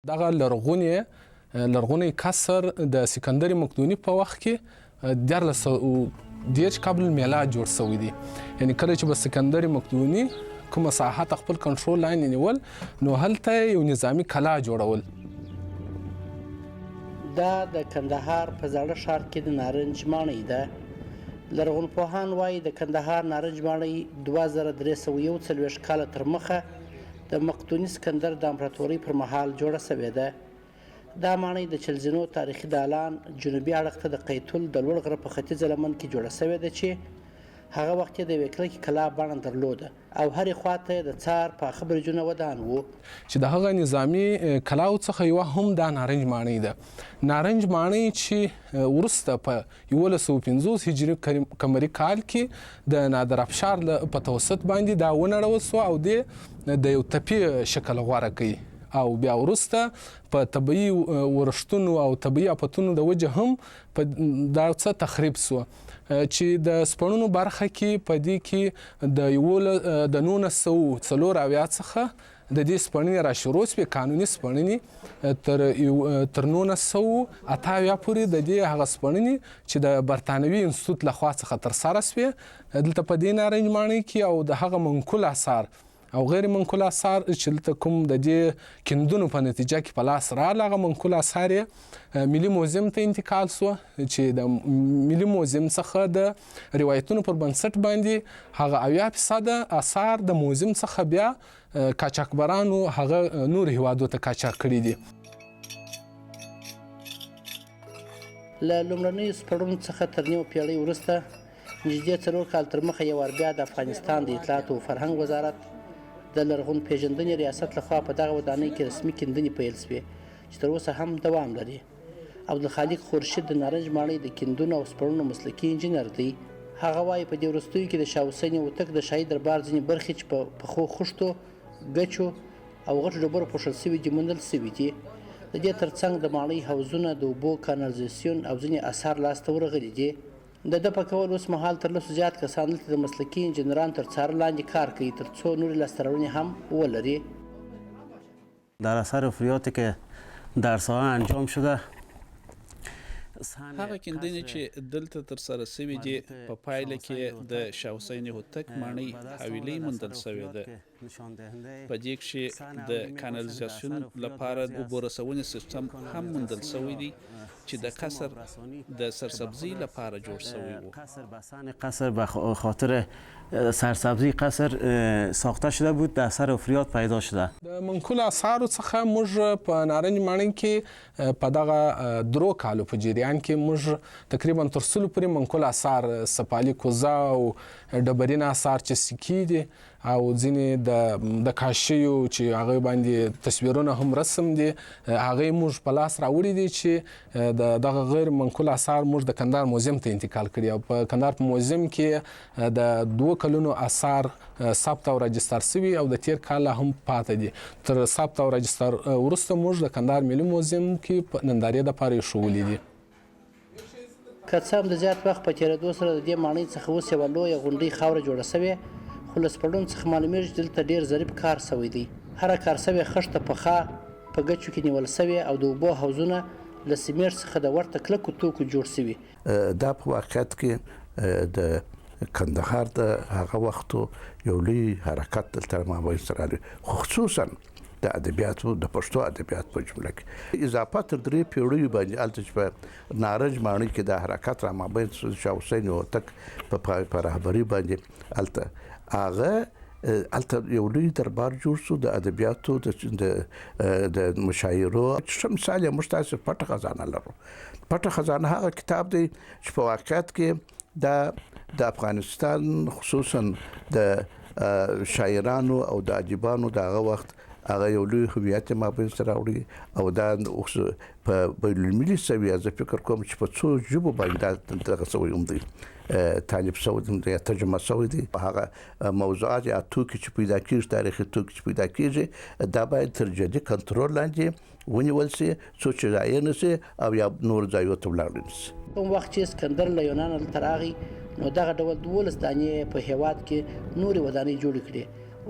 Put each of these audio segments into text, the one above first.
دغه لرغونی کسر د سکندر مقدوني په وخت کې 1430 قبل المیلاد جوړ شوی دی. یعنی کله چې به سکندر مقدوني کومه ساحه خپل کنټرول لاندې نیول نو هلته یو نظامی کلا جوړول. دا د کندهار په زاړه ښار کې د نارنج ماڼۍ ده. لرغونپوهان وایي د کندهار نارنج ماڼۍ 2341 کاله تر مخه د مقدوني سکندر د امپراتورۍ پر مهال جوړه شوې ده. دا ماڼۍ د چلزینو تاریخي دالان جنوبي اړخ ته د قیتول د لوړ غره په ختیځه لمن کې جوړه شوې ده چې هغه وخت یې د یوې کلکې کلا بڼه درلوده او هرې خواته یې د څار پاخه برجونه ودان وو. چې د هغه نظامي کلاو څخه یوه هم دا نارنج ماڼۍ ده. نارنج ماڼۍ چې وروسته په 1150 هجري قمري کال کې د نادر افشار په توسط باندې دا ونړول سوه او دې د یو تپې شکل غوره کوي او بیا وروسته په طبیعي ورښتونو او طبیعي آفتونو د وجه هم په دا څه تخریب سوه چې د سپڼونو برخه کې په دې کې د 1940 څخه د دې سپڼنې را شروع سوې قانوني سپڼنې تر 1980 پورې د دې هغه سپڼنې چې د برطانوي انستیتوت لخوا څخه ترسره سوې دلته په دې نارنج ماڼۍ کې او د هغه منقول آثار او غیر منقول آثار چې دلته کوم د دې کیندونو په نتیجه کې په لاس راغله هغه منقول آثار یې ملي موزیم ته انتقال سوه چې د ملي موزیم څخه د روایتونو پر بنسټ باندې هغه 80% آثار د موزیم څخه بیا قاچاقبرانو هغه نور هیوادو ته قاچاق کړي دي. له لومړنیو سپړنو څخه تر نیمه پیړۍ وروسته نږدې 4 کال تر مخه یو وار بیا د افغانستان د اطلاعات او فرهنګ وزارت د لرغون پیژندنې ریاست لخوا په دغه ودانۍ کې رسمي کیندنې پیل شوې چې تر اوسه هم دوام لري. عبدالخالق خورشید د نارنج ماڼۍ د کیندونو او سپړنو مسلکي انجینر دی. هغه وایي په دې وروستیو کې د شاه حسین هوتک د شاهي دربار ځینې برخې چې په پخو خښتو ګچو او غټو ډبرو پوښل شوي دي موندل شوي دي. د دې ترڅنګ د ماڼۍ حوضونه د اوبو کانالیزاسیون او ځینې اثار لاسته ورغلي دي. د ده په کول اوس مهال تر لسو زیات کسان دلته د مسلکي انجینرانو تر څار لاندې کار کوي تر څو نورې لاسته راوړنې هم ولري. در اثر افریاتی که در ساحه انجام شده هغه کیندنې چې دلته ترسره شوي دي په پایله کې د شاه حسین هوتک ماڼۍ حویلۍ موندل شوې ده. په دې کې د کانالیزاسیون لپاره د اوبو رسونې سیستم هم موندل شوی دی چې د قصر د سرسبزی لپاره جوړ شوی و. قصر به خاطر سرسبزی قصر ساخته شده بود در اثر افریات پیدا شده. د منقول آثارو څخه موږ په نارنج ماڼۍ کې په دغه درو کالو په جریان کې موږ تقریبا تر 100 پورې منقول آثار سپالي کوزه او ډبرین آثار چې سکې دي او ځینې د کاشیو چې هغه باندې تصویرونه هم رسم دي هغه موږ په لاس راوړي دي چې دغه غیر منقول آثار موږ د کندهار موزیم ته انتقال کړي او په کندهار په موزیم کې د 2 کلونو آثار ثبت او راجستر شوي او د تیر کال هم پاتې دي. تر ثبت او راجستر وروسته موږ د کندهار ملي موزیم کې نندارې دپاره ایښولي دي. که څه هم د زیات وخت په تېرېدو سره د دې ماڼۍ څخه اوس یوه لویه غونډۍ خاوره جوړه شوې خو له سپړنو څخه معلومیږي چې دلته ډېر ظریف کار شوی دی. هره کار شوې خښته پخه په ګچو کې نیول شوې او د اوبو حوضونه له سیمنټ څخه د ورته کلکو توکو جوړ شوي. دا په واقعیت کې د کندهار د هغه وختو یو لوی حرکت دلته رامنځته راغلی خصوصا د ادبیاتو د پښتو ادبیات په جمله کې اضافه تر 3 پیړیو باندې هلته چې په نارنج ماڼۍ کې د حرکت رامنځته شو شاه حسین هوتک په رهبري باندې هلته یو لوی دربار جوړ شو د ادبیاتو د مشاعرو. ښه مثال یې موږ تاسې پټه خزانه لرو. پټه خزانه هغه کتاب دی چې په واقعیت کې د افغانستان خصوصا د شاعرانو او د ادیبانو د هغه وخت هغه یو لوی هویت مابینځته راوړي او دا اوس په بین المللي سویه زه فکر کوم چې په څو ژبو باندې دغه سوی هم دی تعلیب شوی دی یا ترجمه شوی دی. هغه موضوعات یا توکي چې پیدا کېږي تاریخي توکي چې پیدا کېږي دا باید تر جدي کنټرول لاندې ونیول شي څو چې ضایع نه شي او یا نور ځایونو ته ولاړ نه شي. کوم وخت چې اسکندر له یونانه دلته راغی نو دغه ډول 12 دانې په هېواد کې نورې ودانۍ جوړې کړې.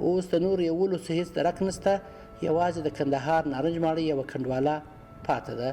اوس د نور یولو څه هیڅ درک نشته یوازې د کندهار نارنج ماڼۍ یوه کنډواله پاتې ده.